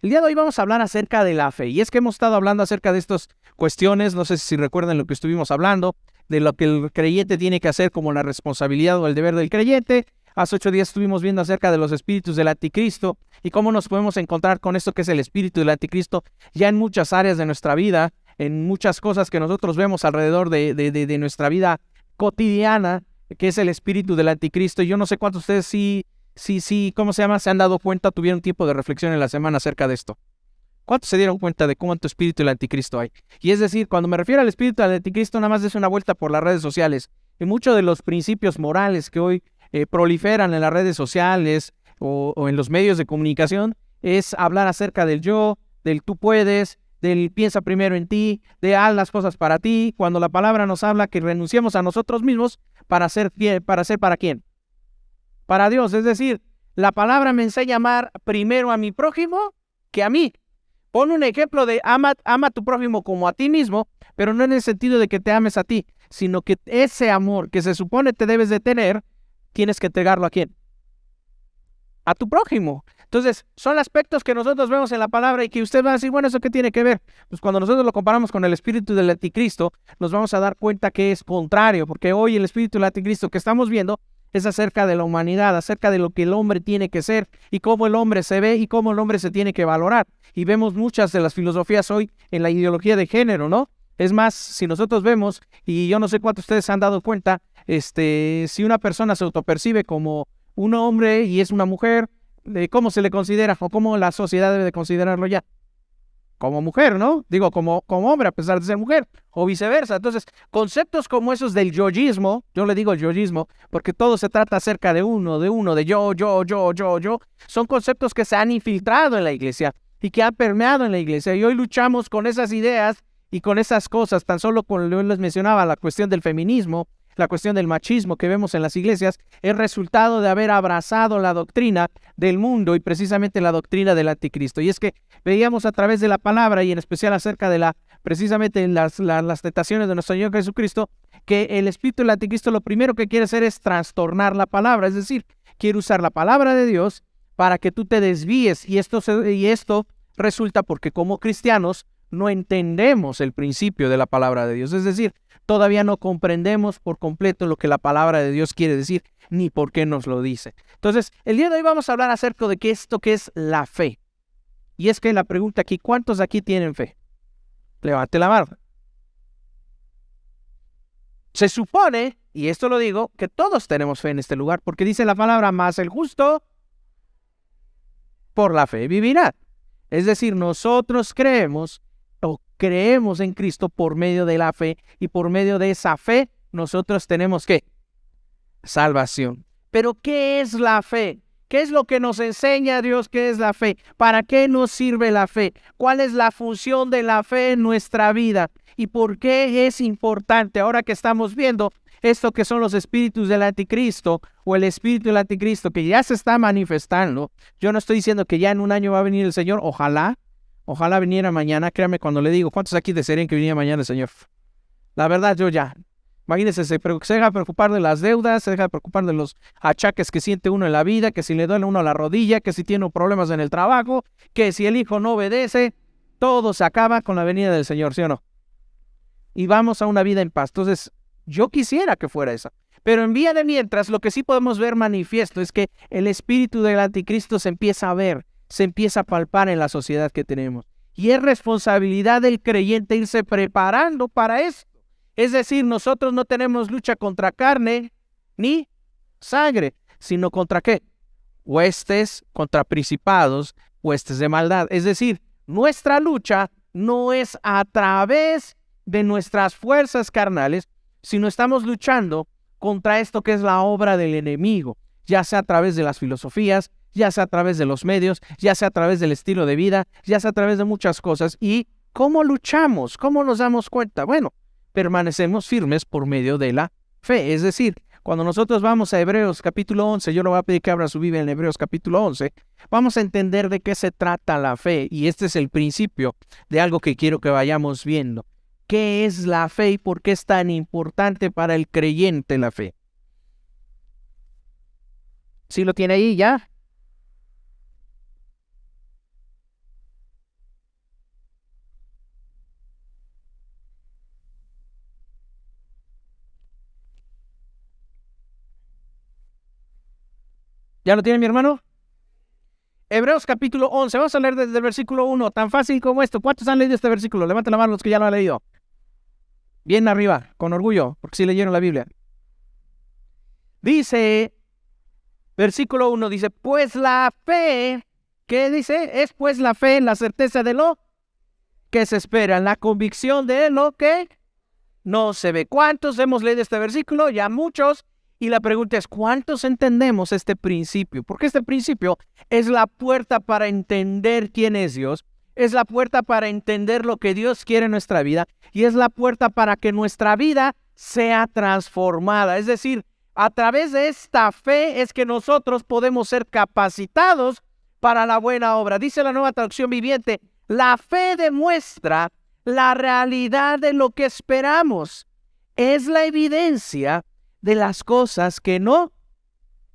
El día de hoy vamos a hablar acerca de la fe. Y es que hemos estado hablando acerca de estas cuestiones, no sé si recuerdan lo que estuvimos hablando, de lo que el creyente tiene que hacer como la responsabilidad o el deber del creyente. Hace 8 días estuvimos viendo acerca de los espíritus del anticristo y cómo nos podemos encontrar con esto que es el espíritu del anticristo ya en muchas áreas de nuestra vida, en muchas cosas que nosotros vemos alrededor de nuestra vida cotidiana, que es el espíritu del anticristo. Y yo no sé cuántos de ustedes ¿cómo se llama? Se han dado cuenta, tuvieron tiempo de reflexión en la semana acerca de esto. ¿Cuántos se dieron cuenta de cuánto espíritu del anticristo hay? Y es decir, cuando me refiero al espíritu del anticristo, nada más des una vuelta por las redes sociales. Y muchos de los principios morales que hoy proliferan en las redes sociales o en los medios de comunicación es hablar acerca del yo, del tú puedes, del piensa primero en ti, de haz las cosas para ti, cuando la palabra nos habla que renunciemos a nosotros mismos para ser para quién. Para Dios, es decir, la palabra me enseña a amar primero a mi prójimo que a mí. Pon un ejemplo de ama a tu prójimo como a ti mismo, pero no en el sentido de que te ames a ti, sino que ese amor que se supone te debes de tener, tienes que entregarlo ¿a quién? A tu prójimo. Entonces, son aspectos que nosotros vemos en la palabra y que usted va a decir, bueno, ¿eso qué tiene que ver? Pues cuando nosotros lo comparamos con el espíritu del anticristo, nos vamos a dar cuenta que es contrario, porque hoy el espíritu del anticristo que estamos viendo es acerca de la humanidad, acerca de lo que el hombre tiene que ser y cómo el hombre se ve y cómo el hombre se tiene que valorar. Y vemos muchas de las filosofías hoy en la ideología de género, ¿no? Es más, si nosotros vemos, y yo no sé cuántos de ustedes se han dado cuenta, si una persona se autopercibe como un hombre y es una mujer, ¿cómo se le considera o cómo la sociedad debe de considerarlo ya? Como mujer, ¿no? Digo, como hombre a pesar de ser mujer, o viceversa. Entonces, conceptos como esos del yoísmo, yo le digo yoísmo, porque todo se trata acerca de uno, de yo, son conceptos que se han infiltrado en la iglesia y que han permeado en la iglesia. Y hoy luchamos con esas ideas y con esas cosas, tan solo como yo les mencionaba, la cuestión del feminismo, la cuestión del machismo que vemos en las iglesias, es resultado de haber abrazado la doctrina del mundo y precisamente la doctrina del anticristo. Y es que veíamos a través de la palabra y en especial acerca de precisamente las tentaciones de nuestro Señor Jesucristo, que el espíritu del anticristo lo primero que quiere hacer es trastornar la palabra, es decir, quiere usar la palabra de Dios para que tú te desvíes y esto resulta porque como cristianos no entendemos el principio de la palabra de Dios, es decir, todavía no comprendemos por completo lo que la palabra de Dios quiere decir, ni por qué nos lo dice. Entonces, el día de hoy vamos a hablar acerca de esto que es la fe. Y es que la pregunta aquí, ¿cuántos aquí tienen fe? Levante la mano. Se supone, y esto lo digo, que todos tenemos fe en este lugar, porque dice la palabra, más el justo por la fe vivirá. Es decir, nosotros creemos en Cristo por medio de la fe, y por medio de esa fe nosotros tenemos ¿qué? Salvación. Pero ¿qué es la fe? ¿Qué es lo que nos enseña Dios? ¿Qué es la fe? ¿Para qué nos sirve la fe? ¿Cuál es la función de la fe en nuestra vida? ¿Y por qué es importante ahora que estamos viendo esto que son los espíritus del anticristo o el espíritu del anticristo que ya se está manifestando? Yo no estoy diciendo que ya en un año va a venir el Señor, ojalá viniera mañana. Créame cuando le digo, ¿cuántos aquí desearían que viniera mañana el Señor? La verdad, yo ya. Imagínense, se deja de preocupar de las deudas, se deja de preocupar de los achaques que siente uno en la vida, que si le duele uno la rodilla, que si tiene problemas en el trabajo, que si el hijo no obedece, todo se acaba con la venida del Señor, ¿sí o no? Y vamos a una vida en paz. Entonces, yo quisiera que fuera esa. Pero en vía de mientras, lo que sí podemos ver manifiesto es que el espíritu del anticristo se empieza a ver, se empieza a palpar en la sociedad que tenemos. Y es responsabilidad del creyente irse preparando para eso. Es decir, nosotros no tenemos lucha contra carne ni sangre, sino contra ¿qué? Huestes, contra principados, huestes de maldad. Es decir, nuestra lucha no es a través de nuestras fuerzas carnales, sino estamos luchando contra esto que es la obra del enemigo, ya sea a través de las filosofías, ya sea a través de los medios, ya sea a través del estilo de vida, ya sea a través de muchas cosas. ¿Y cómo luchamos? ¿Cómo nos damos cuenta? Bueno, permanecemos firmes por medio de la fe. Es decir, cuando nosotros vamos a Hebreos capítulo 11, yo le voy a pedir que abra su Biblia en Hebreos capítulo 11, vamos a entender de qué se trata la fe. Y este es el principio de algo que quiero que vayamos viendo. ¿Qué es la fe y por qué es tan importante para el creyente la fe? ¿Sí lo tiene ahí ya? ¿Ya lo tiene mi hermano? Hebreos capítulo 11. Vamos a leer desde el versículo 1. Tan fácil como esto. ¿Cuántos han leído este versículo? Levanten la mano los que ya lo han leído. Bien arriba, con orgullo, porque sí leyeron la Biblia. Dice, versículo 1, dice, pues la fe, ¿qué dice? Es pues la fe, la certeza de lo que se espera, la convicción de lo que no se ve. ¿Cuántos hemos leído este versículo? Ya muchos. Y la pregunta es, ¿cuántos entendemos este principio? Porque este principio es la puerta para entender quién es Dios, es la puerta para entender lo que Dios quiere en nuestra vida y es la puerta para que nuestra vida sea transformada. Es decir, a través de esta fe es que nosotros podemos ser capacitados para la buena obra. Dice la Nueva Traducción Viviente, la fe demuestra la realidad de lo que esperamos. Es la evidencia de las cosas que no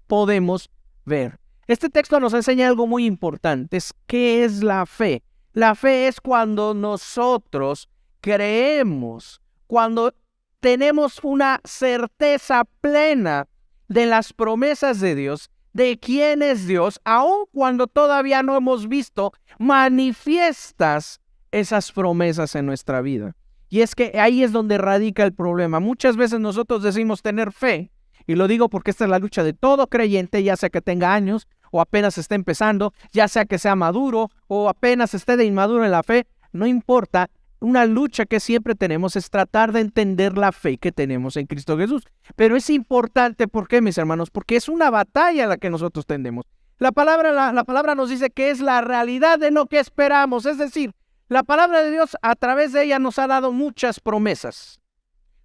podemos ver. Este texto nos enseña algo muy importante. ¿Qué es la fe? La fe es cuando nosotros creemos, cuando tenemos una certeza plena de las promesas de Dios, de quién es Dios, aun cuando todavía no hemos visto manifiestas esas promesas en nuestra vida. Y es que ahí es donde radica el problema. Muchas veces nosotros decimos tener fe, y lo digo porque esta es la lucha de todo creyente, ya sea que tenga años o apenas esté empezando, ya sea que sea maduro o apenas esté de inmaduro en la fe, no importa. Una lucha que siempre tenemos es tratar de entender la fe que tenemos en Cristo Jesús. Pero es importante, ¿por qué, mis hermanos? Porque es una batalla a la que nosotros tendemos. La palabra nos dice que es la realidad de lo que esperamos. Es decir, la palabra de Dios a través de ella nos ha dado muchas promesas.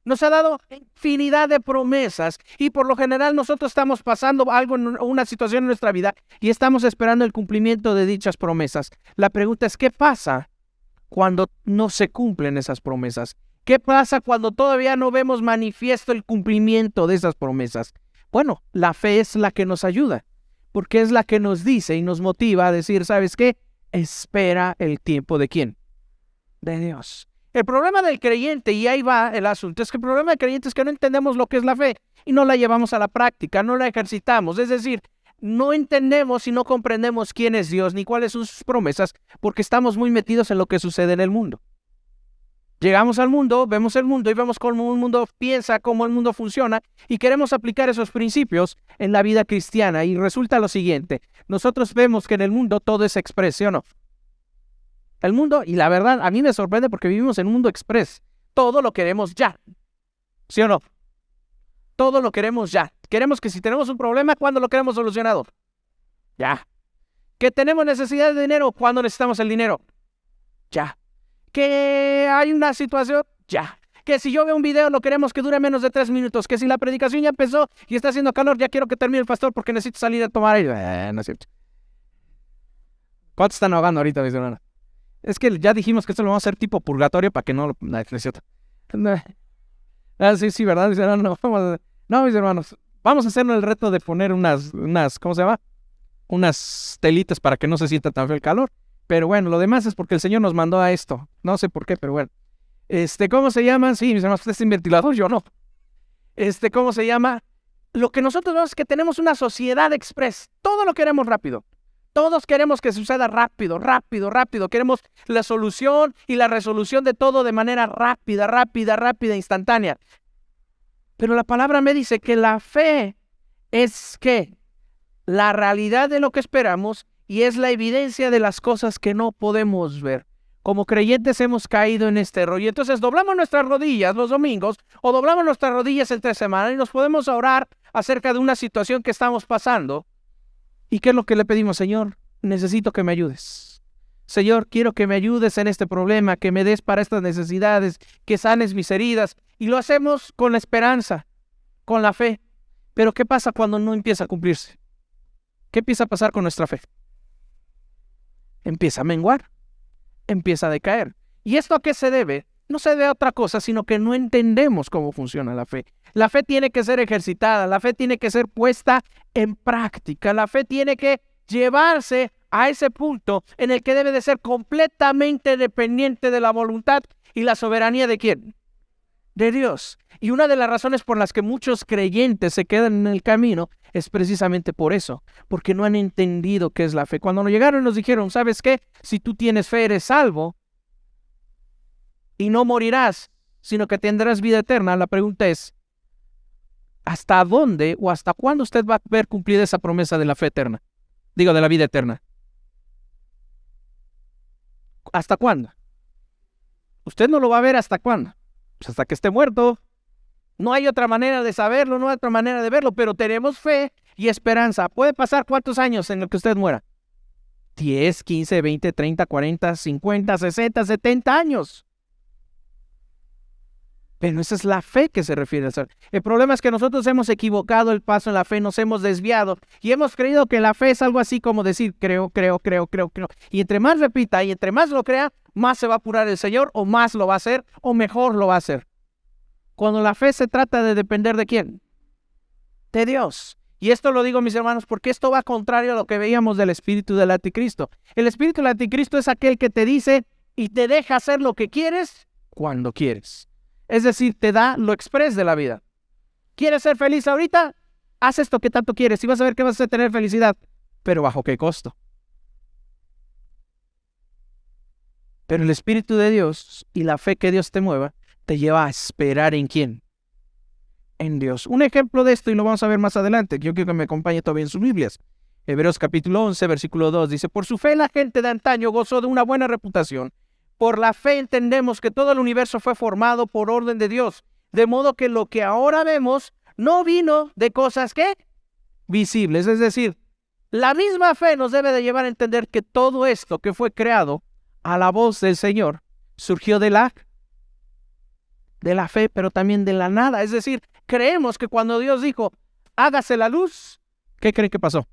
Nos ha dado infinidad de promesas y por lo general nosotros estamos pasando algo en una situación en nuestra vida y estamos esperando el cumplimiento de dichas promesas. La pregunta es, ¿qué pasa cuando no se cumplen esas promesas? ¿Qué pasa cuando todavía no vemos manifiesto el cumplimiento de esas promesas? Bueno, la fe es la que nos ayuda, porque es la que nos dice y nos motiva a decir, ¿sabes qué? Espera el tiempo ¿de quién? De Dios. El problema del creyente, y ahí va el asunto, es que el problema del creyente es que no entendemos lo que es la fe y no la llevamos a la práctica, no la ejercitamos. Es decir, no entendemos y no comprendemos quién es Dios ni cuáles son sus promesas porque estamos muy metidos en lo que sucede en el mundo. Llegamos al mundo, vemos el mundo y vemos cómo el mundo piensa, cómo el mundo funciona y queremos aplicar esos principios en la vida cristiana y resulta lo siguiente, nosotros vemos que en el mundo todo es express, ¿sí o no? El mundo, y la verdad, a mí me sorprende porque vivimos en un mundo express. Todo lo queremos ya. ¿Sí o no? Todo lo queremos ya. Queremos que si tenemos un problema, ¿cuándo lo queremos solucionado? Ya. Que tenemos necesidad de dinero, ¿cuándo necesitamos el dinero? Ya. Que hay una situación, ya. Que si yo veo un video, lo queremos que dure menos de 3 minutos. Que si la predicación ya empezó y está haciendo calor, ya quiero que termine el pastor porque necesito salir a tomar aire. No es cierto. ¿Cuántos están ahogando ahorita, mis hermanos? Es que ya dijimos que esto lo vamos a hacer tipo purgatorio para que no lo... No, es cierto. Sí, ¿verdad? Mis hermanos, no, mis hermanos. Vamos a hacernos el reto de poner unas, ¿cómo se llama? Unas telitas para que no se sienta tan feo el calor. Pero bueno, lo demás es porque el Señor nos mandó a esto. No sé por qué, pero bueno. ¿Cómo se llama? Sí, mis hermanos, usted es un ventilador, yo no. ¿Cómo se llama? Lo que nosotros vemos es que tenemos una sociedad express. Todo lo queremos rápido. Todos queremos que suceda rápido, rápido, rápido. Queremos la solución y la resolución de todo de manera rápida, rápida, rápida, instantánea. Pero la palabra me dice que la fe es ¿qué? La realidad de lo que esperamos y es la evidencia de las cosas que no podemos ver. Como creyentes hemos caído en este error y entonces doblamos nuestras rodillas los domingos o doblamos nuestras rodillas entre semana y nos podemos orar acerca de una situación que estamos pasando. ¿Y qué es lo que le pedimos? Señor, necesito que me ayudes. Señor, quiero que me ayudes en este problema, que me des para estas necesidades, que sanes mis heridas. Y lo hacemos con la esperanza, con la fe. Pero ¿qué pasa cuando no empieza a cumplirse? ¿Qué empieza a pasar con nuestra fe? Empieza a menguar, empieza a decaer. ¿Y esto a qué se debe? No se debe a otra cosa, sino que no entendemos cómo funciona la fe. La fe tiene que ser ejercitada, la fe tiene que ser puesta en práctica, la fe tiene que llevarse a ese punto en el que debe de ser completamente dependiente de la voluntad y la soberanía ¿de quién? De Dios. Y una de las razones por las que muchos creyentes se quedan en el camino es precisamente por eso, porque no han entendido qué es la fe. Cuando nos llegaron y nos dijeron, ¿sabes qué? Si tú tienes fe, eres salvo y no morirás, sino que tendrás vida eterna. La pregunta es, ¿hasta dónde o hasta cuándo usted va a ver cumplida esa promesa de la fe eterna? Digo, de la vida eterna. ¿Hasta cuándo? Usted no lo va a ver hasta cuándo. Pues hasta que esté muerto. No hay otra manera de saberlo, no hay otra manera de verlo, pero tenemos fe y esperanza. ¿Puede pasar cuántos años en los que usted muera? 10, 15, 20, 30, 40, 50, 60, 70 años. Pero esa es la fe que se refiere a ser. El problema es que nosotros hemos equivocado el paso en la fe, nos hemos desviado y hemos creído que la fe es algo así como decir creo. Y entre más repita y entre más lo crea, más se va a apurar el Señor o más lo va a hacer o mejor lo va a hacer. Cuando la fe se trata de depender ¿de quién? De Dios. Y esto lo digo, mis hermanos, porque esto va contrario a lo que veíamos del espíritu del anticristo. El espíritu del anticristo es aquel que te dice y te deja hacer lo que quieres cuando quieres. Es decir, te da lo express de la vida. ¿Quieres ser feliz ahorita? Haz esto que tanto quieres y vas a ver que vas a tener felicidad. Pero ¿bajo qué costo? Pero el espíritu de Dios y la fe que Dios te mueva te lleva a esperar ¿en quién? En Dios. Un ejemplo de esto, y lo vamos a ver más adelante, yo quiero que me acompañe todavía en sus Biblias. Hebreos capítulo 11, versículo 2, dice, por su fe la gente de antaño gozó de una buena reputación. Por la fe entendemos que todo el universo fue formado por orden de Dios, de modo que lo que ahora vemos no vino de cosas ¿qué? Visibles. Es decir, la misma fe nos debe de llevar a entender que todo esto que fue creado a la voz del Señor surgió de la fe, pero también de la nada. Es decir, creemos que cuando Dios dijo, hágase la luz, ¿qué creen que pasó?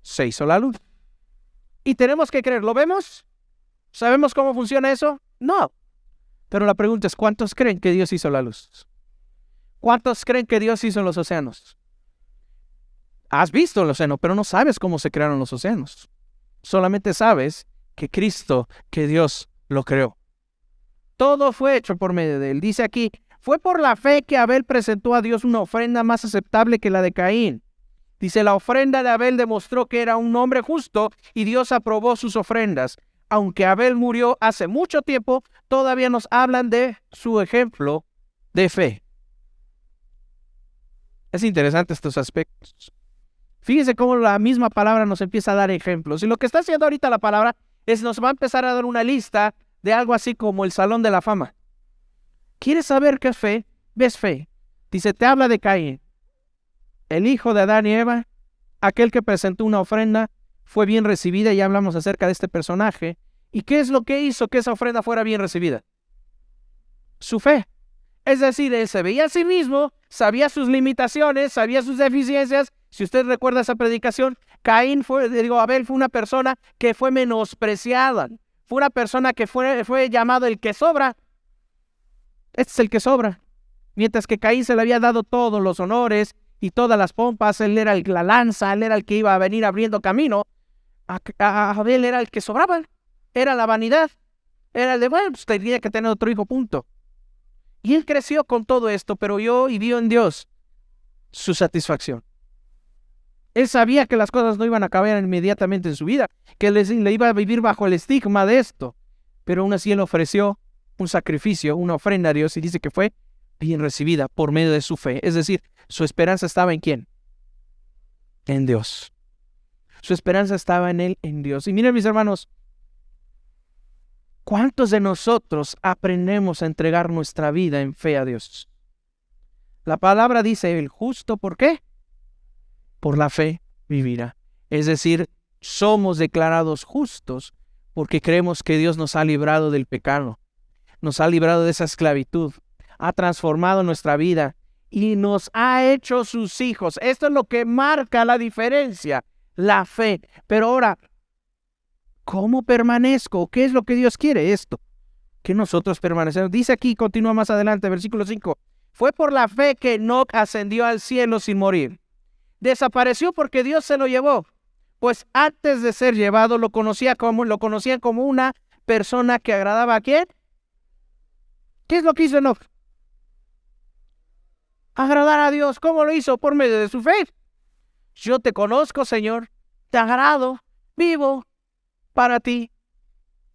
Se hizo la luz. Y tenemos que creer, ¿lo vemos? ¿Sabemos cómo funciona eso? No. Pero la pregunta es, ¿cuántos creen que Dios hizo la luz? ¿Cuántos creen que Dios hizo los océanos? Has visto el océano, pero no sabes cómo se crearon los océanos. Solamente sabes que Cristo, que Dios lo creó. Todo fue hecho por medio de él. Dice aquí, fue por la fe que Abel presentó a Dios una ofrenda más aceptable que la de Caín. Dice, la ofrenda de Abel demostró que era un hombre justo y Dios aprobó sus ofrendas. Aunque Abel murió hace mucho tiempo, todavía nos hablan de su ejemplo de fe. Es interesante estos aspectos. Fíjense cómo la misma palabra nos empieza a dar ejemplos. Y lo que está haciendo ahorita la palabra es nos va a empezar a dar una lista de algo así como el Salón de la Fama. ¿Quieres saber qué es fe? Ves fe. Dice, te habla de Caín, el hijo de Adán y Eva, aquel que presentó una ofrenda, fue bien recibida, ya hablamos acerca de este personaje. ¿Y qué es lo que hizo que esa ofrenda fuera bien recibida? Su fe. Es decir, él se veía a sí mismo, sabía sus limitaciones, sabía sus deficiencias. Si usted recuerda esa predicación, Abel fue una persona que fue menospreciada. Fue una persona que fue llamado el que sobra. Este es el que sobra. Mientras que Caín se le había dado todos los honores y todas las pompas, él era la lanza, él era el que iba a venir abriendo camino. A Abel era el que sobraba, era la vanidad, era el de, bueno, pues tenía que tener otro hijo, punto. Y él creció con todo esto, pero vio en Dios su satisfacción. Él sabía que las cosas no iban a acabar inmediatamente en su vida, que le iba a vivir bajo el estigma de esto, pero aún así él ofreció un sacrificio, una ofrenda a Dios, y dice que fue bien recibida por medio de su fe. Es decir, su esperanza estaba ¿en quién? En Dios. Su esperanza estaba en él, en Dios. Y miren, mis hermanos, ¿cuántos de nosotros aprendemos a entregar nuestra vida en fe a Dios? La palabra dice, el justo, ¿por qué? Por la fe vivirá. Es decir, somos declarados justos porque creemos que Dios nos ha librado del pecado, nos ha librado de esa esclavitud, ha transformado nuestra vida y nos ha hecho sus hijos. Esto es lo que marca la diferencia, la fe. Pero ahora, ¿cómo permanezco? ¿Qué es lo que Dios quiere? Esto, que nosotros permanecemos. Dice aquí, continúa más adelante, versículo 5. Fue por la fe que Enoc ascendió al cielo sin morir. Desapareció porque Dios se lo llevó, pues antes de ser llevado lo conocían como una persona que agradaba ¿a quién? ¿Qué es lo que hizo Enoc? Agradar a Dios. ¿Cómo lo hizo? Por medio de su fe. yo te conozco, Señor, te agrado, vivo para ti.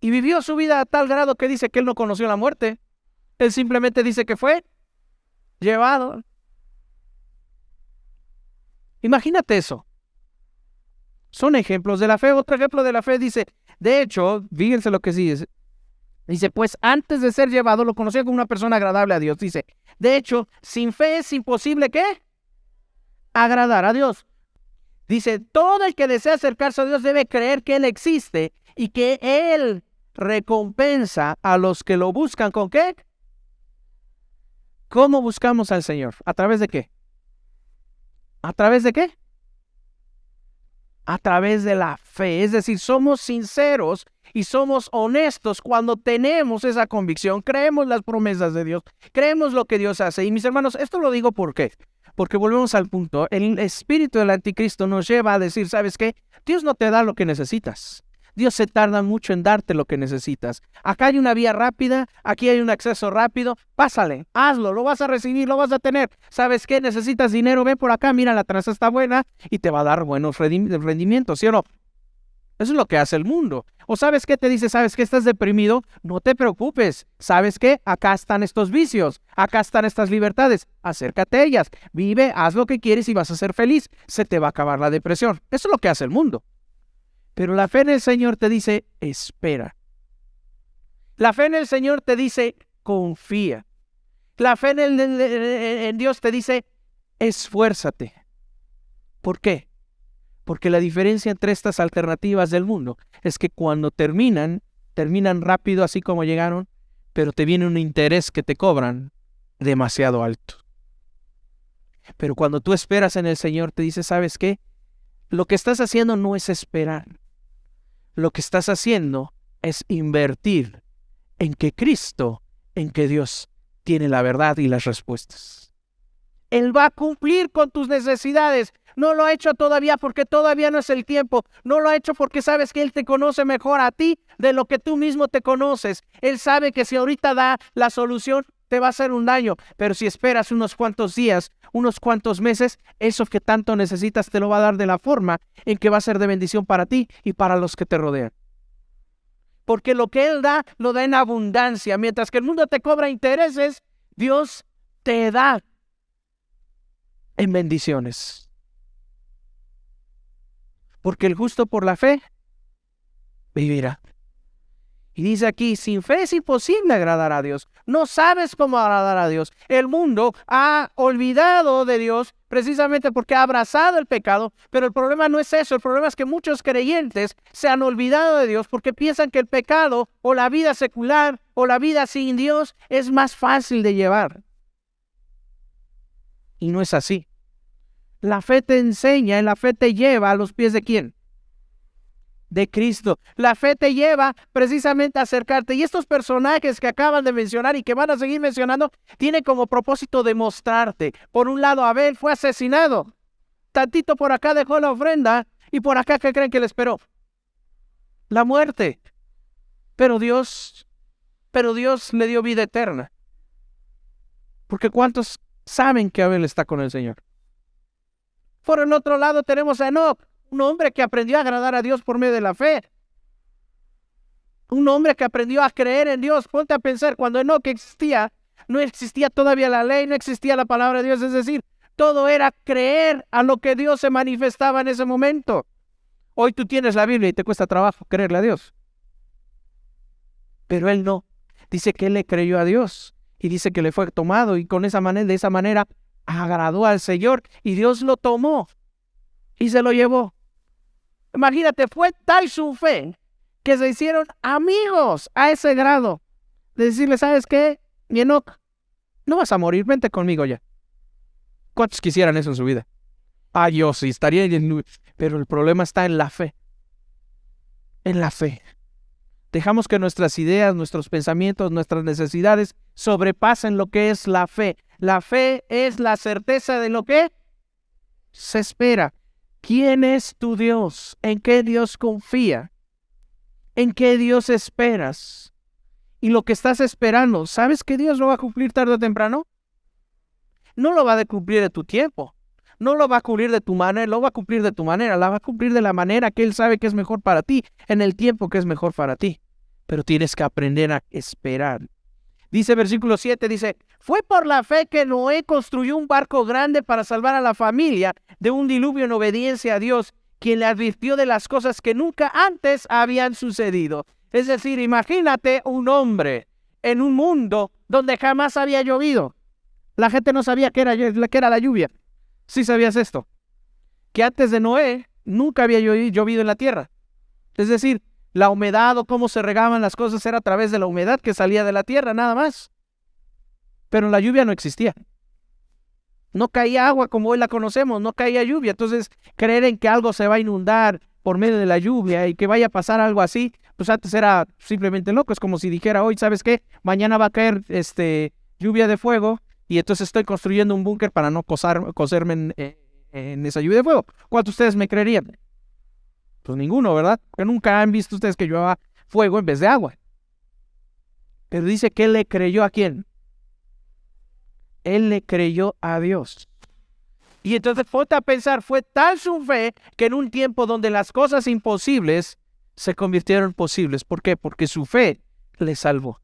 Y vivió su vida a tal grado que dice que él no conoció la muerte. Él simplemente dice que fue llevado. Imagínate eso. Son ejemplos de la fe. Otro ejemplo de la fe dice, de hecho, fíjense lo que sigue. Dice, pues antes de ser llevado lo conocía como una persona agradable a Dios. Dice, de hecho, sin fe es imposible, ¿qué? Agradar a Dios. Dice, todo el que desea acercarse a Dios debe creer que Él existe y que Él recompensa a los que lo buscan. ¿Con qué? ¿Cómo buscamos al Señor? ¿A través de qué? ¿A través de qué? A través de la fe. Es decir, somos sinceros y somos honestos cuando tenemos esa convicción, creemos las promesas de Dios, creemos lo que Dios hace. Y mis hermanos, esto lo digo ¿por qué? Porque volvemos al punto, el espíritu del anticristo nos lleva a decir, ¿sabes qué? Dios no te da lo que necesitas. Dios se tarda mucho en darte lo que necesitas. Acá hay una vía rápida, aquí hay un acceso rápido, pásale, hazlo, lo vas a recibir, lo vas a tener. ¿Sabes qué? Necesitas dinero, ven por acá, mira, la tasa está buena y te va a dar buenos rendimientos, ¿sí o no? Eso es lo que hace el mundo. O ¿sabes qué? Te dice, ¿sabes qué? Estás deprimido, no te preocupes. ¿Sabes qué? Acá están estos vicios, acá están estas libertades. Acércate a ellas, vive, haz lo que quieres y vas a ser feliz. Se te va a acabar la depresión. Eso es lo que hace el mundo. Pero la fe en el Señor te dice, espera. La fe en el Señor te dice, confía. La fe en Dios te dice, esfuérzate. ¿Por qué? Porque la diferencia entre estas alternativas del mundo es que cuando terminan rápido así como llegaron, pero te viene un interés que te cobran demasiado alto. Pero cuando tú esperas en el Señor, te dice, ¿sabes qué? Lo que estás haciendo no es esperar. Lo que estás haciendo es invertir en que Cristo, en que Dios tiene la verdad y las respuestas. Él va a cumplir con tus necesidades. No lo ha hecho todavía porque todavía no es el tiempo. No lo ha hecho porque sabes que Él te conoce mejor a ti de lo que tú mismo te conoces. Él sabe que si ahorita da la solución, te va a hacer un daño. Pero si esperas unos cuantos días, unos cuantos meses, eso que tanto necesitas te lo va a dar de la forma en que va a ser de bendición para ti y para los que te rodean. Porque lo que Él da, lo da en abundancia. Mientras que el mundo te cobra intereses, Dios te da en bendiciones. Porque el justo por la fe vivirá. Y dice aquí, sin fe es imposible agradar a Dios. No sabes cómo agradar a Dios. El mundo ha olvidado de Dios precisamente porque ha abrazado el pecado. Pero el problema no es eso. El problema es que muchos creyentes se han olvidado de Dios porque piensan que el pecado o la vida secular o la vida sin Dios es más fácil de llevar. Y no es así. La fe te enseña, la fe te lleva a los pies ¿de quién? De Cristo. La fe te lleva precisamente a acercarte. Y estos personajes que acaban de mencionar y que van a seguir mencionando, tienen como propósito demostrarte. Por un lado, Abel fue asesinado. Tantito por acá dejó la ofrenda y por acá, ¿qué creen que le esperó? La muerte. Pero Dios le dio vida eterna. Porque ¿cuántos saben que Abel está con el Señor? Por el otro lado tenemos a Enoc, un hombre que aprendió a agradar a Dios por medio de la fe. Un hombre que aprendió a creer en Dios. Ponte a pensar, cuando Enoc existía, no existía todavía la ley, no existía la palabra de Dios. Es decir, todo era creer a lo que Dios se manifestaba en ese momento. Hoy tú tienes la Biblia y te cuesta trabajo creerle a Dios. Pero él no. Dice que él le creyó a Dios y dice que le fue tomado y de esa manera agradó al Señor y Dios lo tomó y se lo llevó. Imagínate, fue tal su fe que se hicieron amigos a ese grado de decirle, ¿sabes qué? Mi Enoc, no vas a morir, vente conmigo ya. ¿Cuántos quisieran eso en su vida? Yo sí, estaría en... Pero el problema está en la fe. En la fe. Dejamos que nuestras ideas, nuestros pensamientos, nuestras necesidades sobrepasen lo que es la fe. La fe es la certeza de lo que se espera. ¿Quién es tu Dios? ¿En qué Dios confía? ¿En qué Dios esperas? Y lo que estás esperando, ¿sabes que Dios lo va a cumplir tarde o temprano? No lo va a cumplir en tu tiempo. no lo va a cubrir de tu manera, lo va a cumplir de tu manera, la va a cumplir de la manera que Él sabe que es mejor para ti, en el tiempo que es mejor para ti. Pero tienes que aprender a esperar. Dice versículo 7, dice, fue por la fe que Noé construyó un barco grande para salvar a la familia de un diluvio en obediencia a Dios, quien le advirtió de las cosas que nunca antes habían sucedido. Es decir, imagínate un hombre en un mundo donde jamás había llovido. La gente no sabía qué era la lluvia. ¿Sí sabías esto? Que antes de Noé nunca había llovido en la tierra. Es decir, la humedad o cómo se regaban las cosas era a través de la humedad que salía de la tierra, nada más. Pero la lluvia no existía. No caía agua como hoy la conocemos, no caía lluvia. Entonces, creer en que algo se va a inundar por medio de la lluvia y que vaya a pasar algo así, pues antes era simplemente loco. Es como si dijera hoy, ¿sabes qué? Mañana va a caer lluvia de fuego y entonces estoy construyendo un búnker para no cocerme en esa lluvia de fuego. ¿Cuántos de ustedes me creerían? Pues ninguno, ¿verdad? Porque nunca han visto ustedes que llueva fuego en vez de agua. Pero dice que él le creyó ¿a quién? Él le creyó a Dios. Y entonces ponte a pensar, fue tal su fe que en un tiempo donde las cosas imposibles se convirtieron posibles. ¿Por qué? Porque su fe le salvó.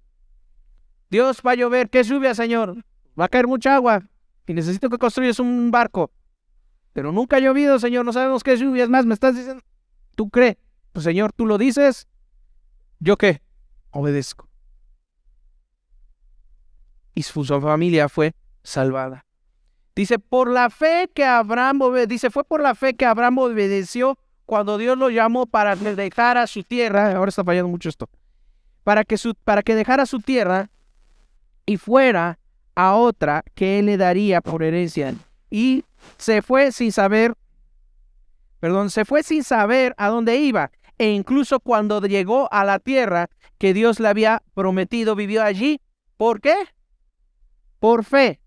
Dios, va a llover, ¿qué lluvia, Señor? Va a caer mucha agua y necesito que construyas un barco. Pero nunca ha llovido, Señor, no sabemos qué lluvia. Es más, me estás diciendo, ¿tú crees? Pues, Señor, tú lo dices, ¿yo qué? Obedezco. Y su familia fue salvada. Dice, por la fe que fue por la fe que Abraham obedeció cuando Dios lo llamó para que dejara su tierra. Ahora está fallando mucho esto. Para que dejara su tierra y fuera a otra que él le daría por herencia. Y se fue sin saber a dónde iba. E incluso cuando llegó a la tierra que Dios le había prometido, vivió allí. ¿Por qué? Por fe.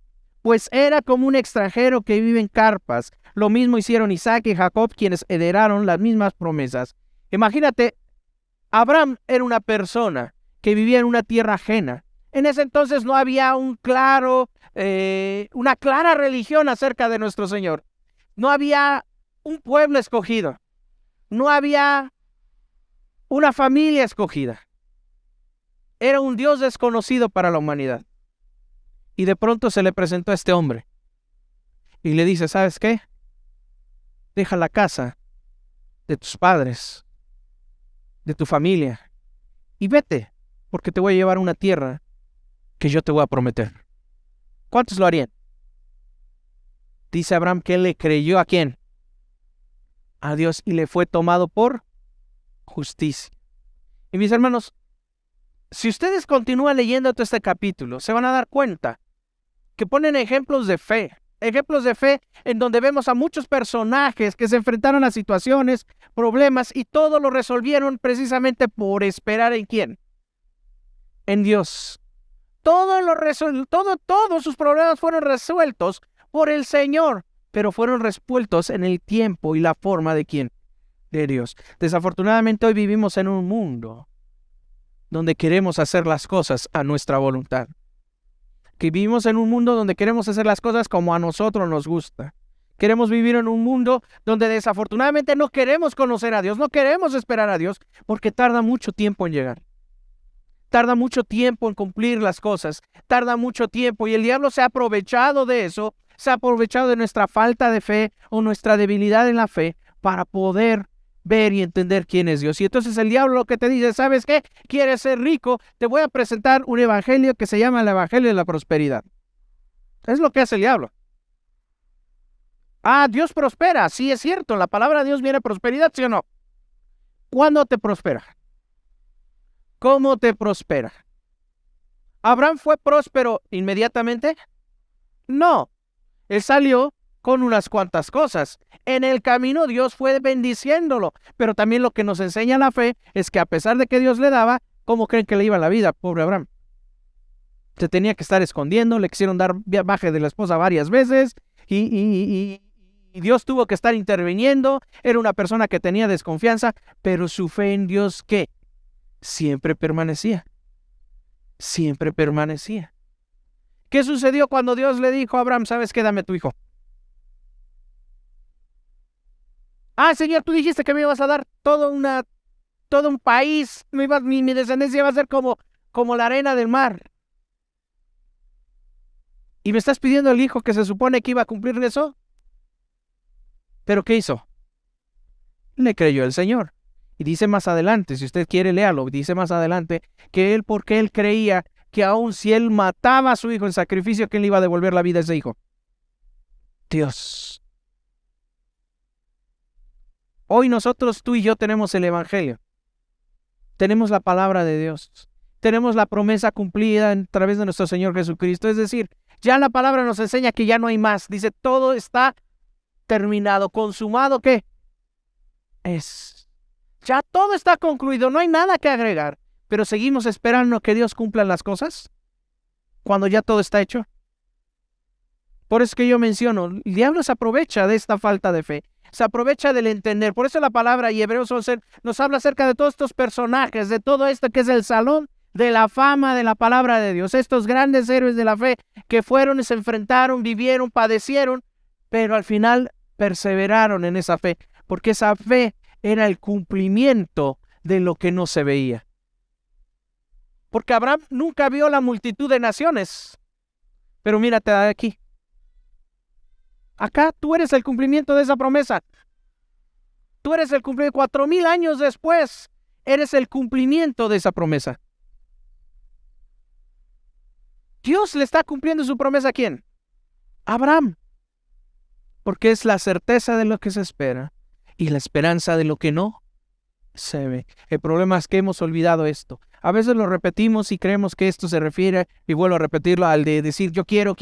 Pues era como un extranjero que vive en carpas. Lo mismo hicieron Isaac y Jacob, quienes heredaron las mismas promesas. Imagínate, Abraham era una persona que vivía en una tierra ajena. En ese entonces no había una clara religión acerca de nuestro Señor. No había un pueblo escogido. No había una familia escogida. Era un Dios desconocido para la humanidad. Y de pronto se le presentó a este hombre. Y le dice, ¿sabes qué? Deja la casa de tus padres, de tu familia, y vete, porque te voy a llevar a una tierra que yo te voy a prometer. ¿Cuántos lo harían? Dice Abraham que él le creyó ¿a quién? A Dios, y le fue tomado por justicia. Y mis hermanos, si ustedes continúan leyendo todo este capítulo, se van a dar cuenta que ponen ejemplos de fe en donde vemos a muchos personajes que se enfrentaron a situaciones, problemas, y todo lo resolvieron precisamente por esperar ¿en quién? En Dios. Todos sus problemas fueron resueltos por el Señor, pero fueron resueltos en el tiempo y la forma ¿de quién? De Dios. Desafortunadamente hoy vivimos en un mundo donde queremos hacer las cosas a nuestra voluntad. Que vivimos en un mundo donde queremos hacer las cosas como a nosotros nos gusta. Queremos vivir en un mundo donde desafortunadamente no queremos conocer a Dios, no queremos esperar a Dios, porque tarda mucho tiempo en llegar. Tarda mucho tiempo en cumplir las cosas, tarda mucho tiempo, y el diablo se ha aprovechado de eso, se ha aprovechado de nuestra falta de fe o nuestra debilidad en la fe para poder ver y entender quién es Dios. Y entonces el diablo lo que te dice, ¿sabes qué? ¿Quieres ser rico? Te voy a presentar un evangelio que se llama el evangelio de la prosperidad. Es lo que hace el diablo. Ah, Dios prospera. Sí, es cierto. La palabra Dios viene prosperidad, ¿sí o no? ¿Cuándo te prospera? ¿Cómo te prospera? ¿Abraham fue próspero inmediatamente? No. Él salió con unas cuantas cosas. En el camino Dios fue bendiciéndolo, pero también lo que nos enseña la fe es que a pesar de que Dios le daba, ¿cómo creen que le iba la vida? Pobre Abraham. Se tenía que estar escondiendo, le quisieron dar baje de la esposa varias veces y Dios tuvo que estar interviniendo. Era una persona que tenía desconfianza, pero su fe en Dios, ¿qué? Siempre permanecía. Siempre permanecía. ¿Qué sucedió cuando Dios le dijo a Abraham, ¿sabes qué? Dame tu hijo. Ah, Señor, tú dijiste que me ibas a dar todo un país, mi descendencia va a ser como la arena del mar. ¿Y me estás pidiendo el hijo que se supone que iba a cumplir eso? ¿Pero qué hizo? Le creyó el Señor. Y dice más adelante, si usted quiere léalo, dice más adelante que porque él creía que aun si él mataba a su hijo en sacrificio, que él iba a devolver la vida a ese hijo. Dios. Hoy nosotros, tú y yo, tenemos el Evangelio. Tenemos la palabra de Dios. Tenemos la promesa cumplida a través de nuestro Señor Jesucristo. Es decir, ya la palabra nos enseña que ya no hay más. Dice, todo está terminado, consumado. ¿Qué es? Ya todo está concluido, no hay nada que agregar. Pero seguimos esperando que Dios cumpla las cosas cuando ya todo está hecho. Por eso es que yo menciono, el diablo se aprovecha de esta falta de fe. Se aprovecha del entender. Por eso la palabra y Hebreos 11 nos habla acerca de todos estos personajes, de todo esto que es el salón de la fama de la palabra de Dios. Estos grandes héroes de la fe que fueron y se enfrentaron, vivieron, padecieron, pero al final perseveraron en esa fe, porque esa fe era el cumplimiento de lo que no se veía. Porque Abraham nunca vio la multitud de naciones, pero mírate aquí. Acá tú eres el cumplimiento de esa promesa. Tú eres el cumplimiento. 4,000 años después, eres el cumplimiento de esa promesa. Dios le está cumpliendo su promesa ¿a quién? A Abraham. Porque es la certeza de lo que se espera y la esperanza de lo que no se ve. El problema es que hemos olvidado esto. A veces lo repetimos y creemos que esto se refiere, y vuelvo a repetirlo, al de decir yo quiero,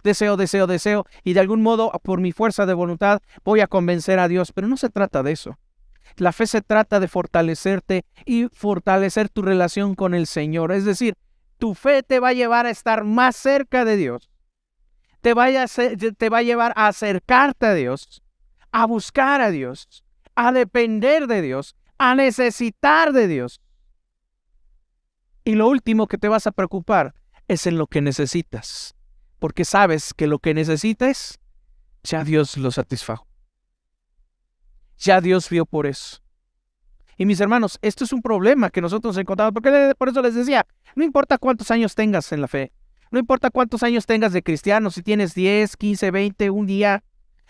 deseo, y de algún modo por mi fuerza de voluntad voy a convencer a Dios, pero no se trata de eso. La fe se trata de fortalecerte y fortalecer tu relación con el Señor. Es decir, tu fe te va a llevar a estar más cerca de Dios, te va a llevar a acercarte a Dios, a buscar a Dios, a depender de Dios, a necesitar de Dios. Y lo último que te vas a preocupar es en lo que necesitas, porque sabes que lo que necesitas, ya Dios lo satisfajo. Ya Dios vio por eso. Y mis hermanos, esto es un problema que nosotros encontramos, porque por eso les decía, no importa cuántos años tengas en la fe, no importa cuántos años tengas de cristiano, si tienes 10, 15, 20, un día,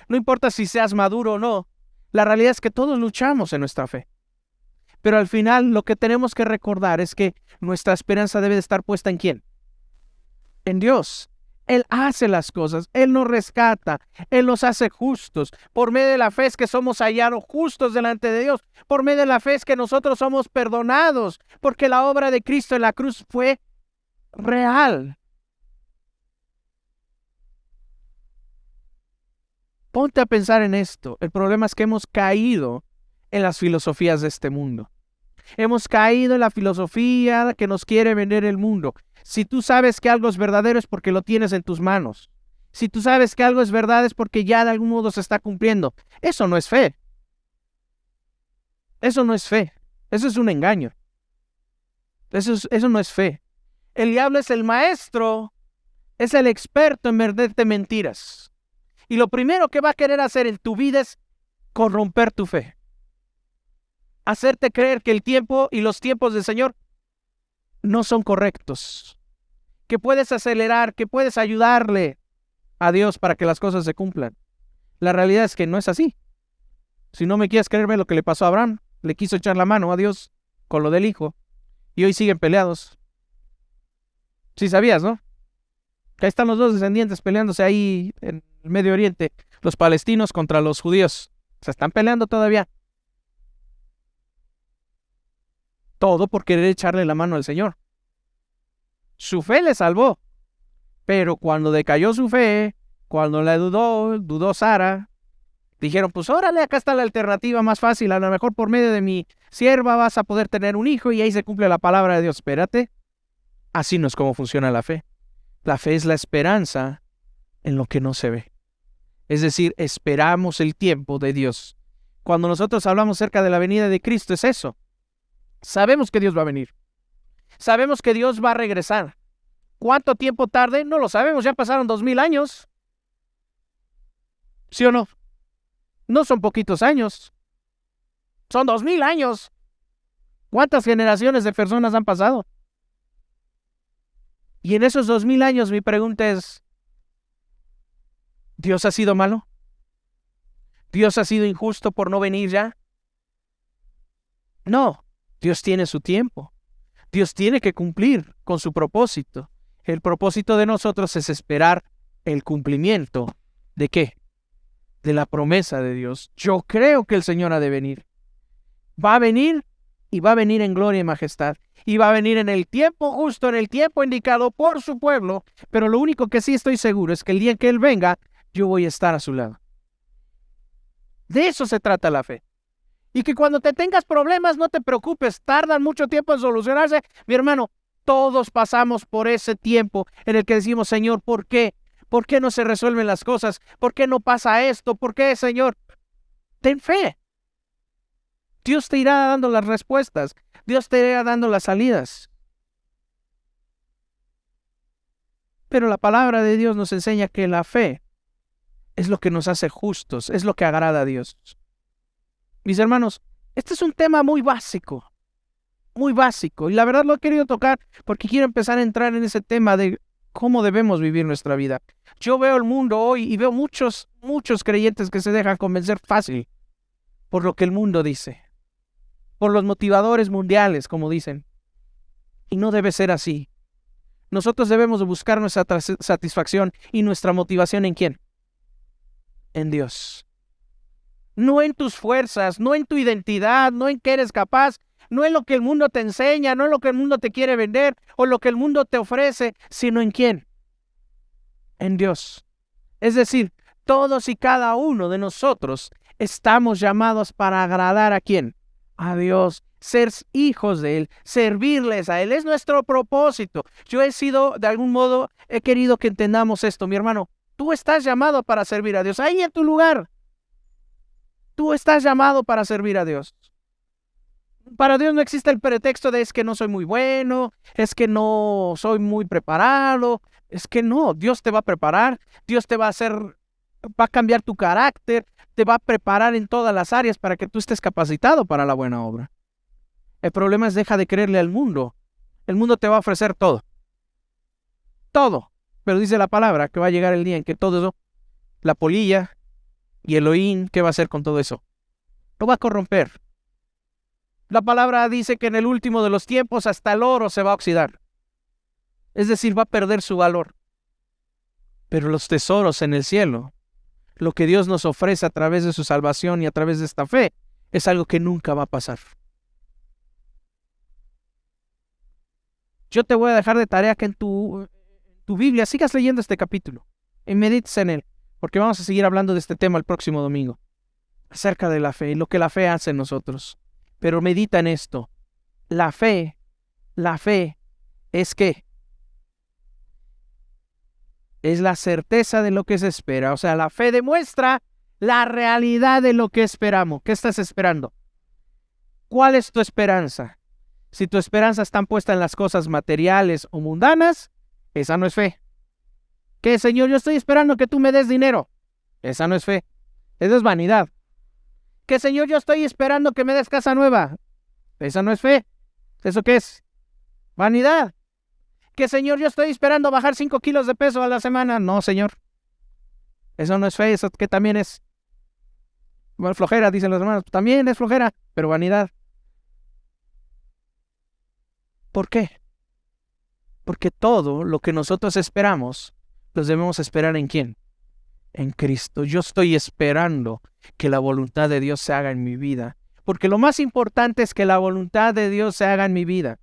no importa si seas maduro o no, la realidad es que todos luchamos en nuestra fe. Pero al final lo que tenemos que recordar es que nuestra esperanza debe de estar puesta ¿en quién? En Dios. Él hace las cosas, Él nos rescata, Él nos hace justos. Por medio de la fe es que somos hallados justos delante de Dios. Por medio de la fe es que nosotros somos perdonados, porque la obra de Cristo en la cruz fue real. Ponte a pensar en esto. El problema es que hemos caído en las filosofías de este mundo. Hemos caído en la filosofía que nos quiere vender el mundo. Si tú sabes que algo es verdadero es porque lo tienes en tus manos. Si tú sabes que algo es verdad es porque ya de algún modo se está cumpliendo. Eso no es fe. Eso no es fe. Eso es un engaño. Eso no es fe. El diablo es el maestro, es el experto en venderte mentiras. Y lo primero que va a querer hacer en tu vida es corromper tu fe. Hacerte creer que el tiempo y los tiempos del Señor no son correctos. Que puedes acelerar, que puedes ayudarle a Dios para que las cosas se cumplan. La realidad es que no es así. Si no me quieres creer, ve lo que le pasó a Abraham. Le quiso echar la mano a Dios con lo del hijo. Y hoy siguen peleados. Sí sabías, ¿no? Que ahí están los dos descendientes peleándose ahí en el Medio Oriente. Los palestinos contra los judíos. Se están peleando todavía. Todo por querer echarle la mano al Señor. Su fe le salvó. Pero cuando decayó su fe, cuando la dudó Sara, dijeron, pues órale, acá está la alternativa más fácil. A lo mejor por medio de mi sierva vas a poder tener un hijo y ahí se cumple la palabra de Dios. Espérate. Así no es como funciona la fe. La fe es la esperanza en lo que no se ve. Es decir, esperamos el tiempo de Dios. Cuando nosotros hablamos acerca de la venida de Cristo, es eso. Sabemos que Dios va a venir. Sabemos que Dios va a regresar. ¿Cuánto tiempo tarde? No lo sabemos. Ya pasaron 2000 años. ¿Sí o no? No son poquitos años, son 2000 años. ¿Cuántas generaciones de personas han pasado? Y en esos 2000 años mi pregunta es, ¿Dios ha sido malo? ¿Dios ha sido injusto por no venir ya? No, Dios tiene su tiempo. Dios tiene que cumplir con su propósito. El propósito de nosotros es esperar el cumplimiento. ¿De qué? De la promesa de Dios. Yo creo que el Señor ha de venir. Va a venir y va a venir en gloria y majestad. Y va a venir en el tiempo justo, en el tiempo indicado por su pueblo. Pero lo único que sí estoy seguro es que el día en que Él venga, yo voy a estar a su lado. De eso se trata la fe. Y que cuando te tengas problemas, no te preocupes, tardan mucho tiempo en solucionarse. Mi hermano, todos pasamos por ese tiempo en el que decimos, Señor, ¿por qué? ¿Por qué no se resuelven las cosas? ¿Por qué no pasa esto? ¿Por qué, Señor? Ten fe. Dios te irá dando las respuestas. Dios te irá dando las salidas. Pero la palabra de Dios nos enseña que la fe es lo que nos hace justos, es lo que agrada a Dios. Mis hermanos, este es un tema muy básico, y la verdad lo he querido tocar porque quiero empezar a entrar en ese tema de cómo debemos vivir nuestra vida. Yo veo el mundo hoy y veo muchos creyentes que se dejan convencer fácil por lo que el mundo dice, por los motivadores mundiales, como dicen, y no debe ser así. Nosotros debemos buscar nuestra satisfacción y nuestra motivación ¿en quién? En Dios. No en tus fuerzas, no en tu identidad, no en que eres capaz, no en lo que el mundo te enseña, no en lo que el mundo te quiere vender o lo que el mundo te ofrece, sino en quién? En Dios. Es decir, todos y cada uno de nosotros estamos llamados para agradar ¿a quién? A Dios, ser hijos de Él, servirles a Él. Es nuestro propósito. Yo de algún modo, he querido que entendamos esto, mi hermano. Tú estás llamado para servir a Dios, ahí en tu lugar. Tú estás llamado para servir a Dios. Para Dios no existe el pretexto de es que no soy muy bueno, es que no soy muy preparado. Es que no, Dios te va a preparar, Dios te va a cambiar tu carácter, te va a preparar en todas las áreas para que tú estés capacitado para la buena obra. El problema es deja de creerle al mundo. El mundo te va a ofrecer todo. Todo. Pero dice la palabra que va a llegar el día en que todo eso, la polilla, y Elohim, ¿qué va a hacer con todo eso? Lo va a corromper. La palabra dice que en el último de los tiempos hasta el oro se va a oxidar. Es decir, va a perder su valor. Pero los tesoros en el cielo, lo que Dios nos ofrece a través de su salvación y a través de esta fe, es algo que nunca va a pasar. Yo te voy a dejar de tarea que en tu Biblia sigas leyendo este capítulo y medites en él. Porque vamos a seguir hablando de este tema el próximo domingo, acerca de la fe y lo que la fe hace en nosotros. Pero medita en esto. La fe es ¿qué? Es la certeza de lo que se espera. O sea, la fe demuestra la realidad de lo que esperamos. ¿Qué estás esperando? ¿Cuál es tu esperanza? Si tu esperanza está puesta en las cosas materiales o mundanas, esa no es fe. ¿Qué, Señor? Yo estoy esperando que tú me des dinero. Esa no es fe. Esa es vanidad. ¿Qué, Señor? Yo estoy esperando que me des casa nueva. Esa no es fe. ¿Eso qué es? Vanidad. ¿Qué, Señor? Yo estoy esperando bajar 5 kilos de peso a la semana. No, Señor. Eso no es fe. Eso que también es flojera, dicen los hermanos. También es flojera, pero vanidad. ¿Por qué? Porque todo lo que nosotros esperamos los debemos esperar ¿en quién? En Cristo. Yo estoy esperando que la voluntad de Dios se haga en mi vida. Porque lo más importante es que la voluntad de Dios se haga en mi vida.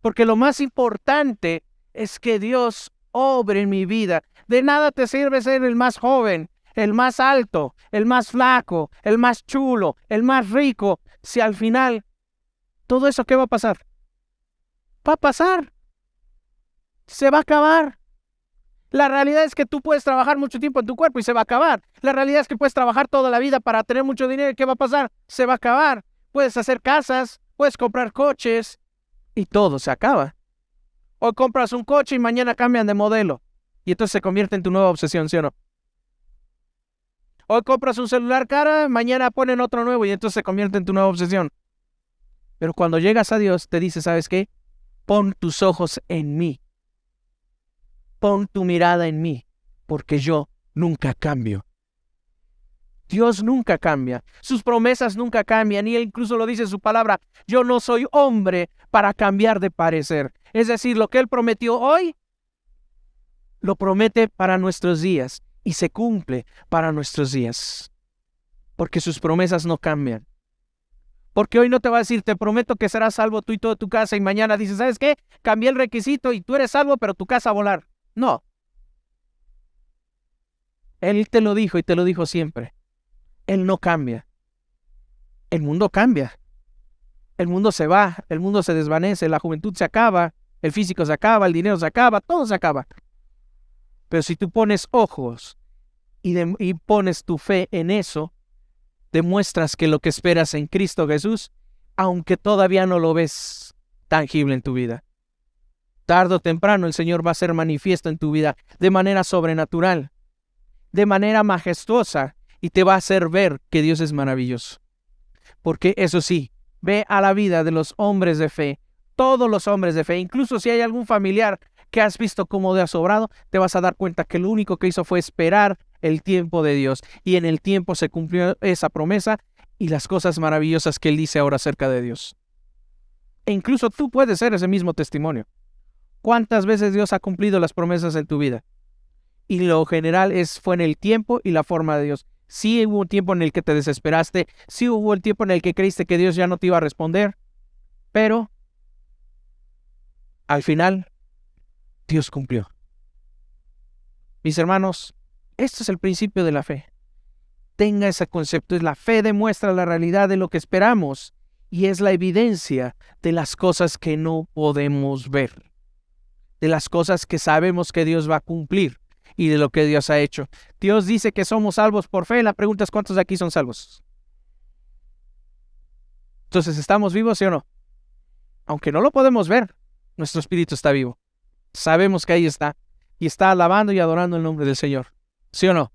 Porque lo más importante es que Dios obre en mi vida. De nada te sirve ser el más joven, el más alto, el más flaco, el más chulo, el más rico, si al final todo eso ¿qué va a pasar? Va a pasar. Se va a acabar. La realidad es que tú puedes trabajar mucho tiempo en tu cuerpo y se va a acabar. La realidad es que puedes trabajar toda la vida para tener mucho dinero y ¿qué va a pasar? Se va a acabar. Puedes hacer casas, puedes comprar coches y todo se acaba. Hoy compras un coche y mañana cambian de modelo y entonces se convierte en tu nueva obsesión, ¿sí o no? Hoy compras un celular caro, mañana ponen otro nuevo y entonces se convierte en tu nueva obsesión. Pero cuando llegas a Dios, te dice, ¿sabes qué? Pon tus ojos en mí. Pon tu mirada en mí, porque yo nunca cambio. Dios nunca cambia. Sus promesas nunca cambian. Y Él incluso lo dice en su palabra. Yo no soy hombre para cambiar de parecer. Es decir, lo que Él prometió hoy, lo promete para nuestros días. Y se cumple para nuestros días. Porque sus promesas no cambian. Porque hoy no te va a decir, te prometo que serás salvo tú y toda tu casa. Y mañana dices, ¿sabes qué? Cambié el requisito y tú eres salvo, pero tu casa a volar. No. Él te lo dijo y te lo dijo siempre. Él no cambia. El mundo cambia. El mundo se va, el mundo se desvanece, la juventud se acaba, el físico se acaba, el dinero se acaba, todo se acaba. Pero si tú pones ojos y pones tu fe en eso, demuestras que lo que esperas en Cristo Jesús, aunque todavía no lo ves tangible en tu vida. Tarde o temprano el Señor va a ser manifiesto en tu vida de manera sobrenatural, de manera majestuosa, y te va a hacer ver que Dios es maravilloso. Porque eso sí, ve a la vida de los hombres de fe, todos los hombres de fe, incluso si hay algún familiar que has visto como de asobrado, te vas a dar cuenta que lo único que hizo fue esperar el tiempo de Dios. Y en el tiempo se cumplió esa promesa y las cosas maravillosas que Él dice ahora acerca de Dios. E incluso tú puedes ser ese mismo testimonio. ¿Cuántas veces Dios ha cumplido las promesas en tu vida? Y lo general fue en el tiempo y la forma de Dios. Sí hubo un tiempo en el que te desesperaste, sí hubo el tiempo en el que creíste que Dios ya no te iba a responder, pero al final Dios cumplió. Mis hermanos, esto es el principio de la fe. Tenga ese concepto. La fe demuestra la realidad de lo que esperamos y es la evidencia de las cosas que no podemos ver, de las cosas que sabemos que Dios va a cumplir y de lo que Dios ha hecho. Dios dice que somos salvos por fe. La pregunta es, ¿cuántos de aquí son salvos? Entonces, ¿estamos vivos, sí o no? Aunque no lo podemos ver, nuestro espíritu está vivo. Sabemos que ahí está y está alabando y adorando el nombre del Señor. ¿Sí o no?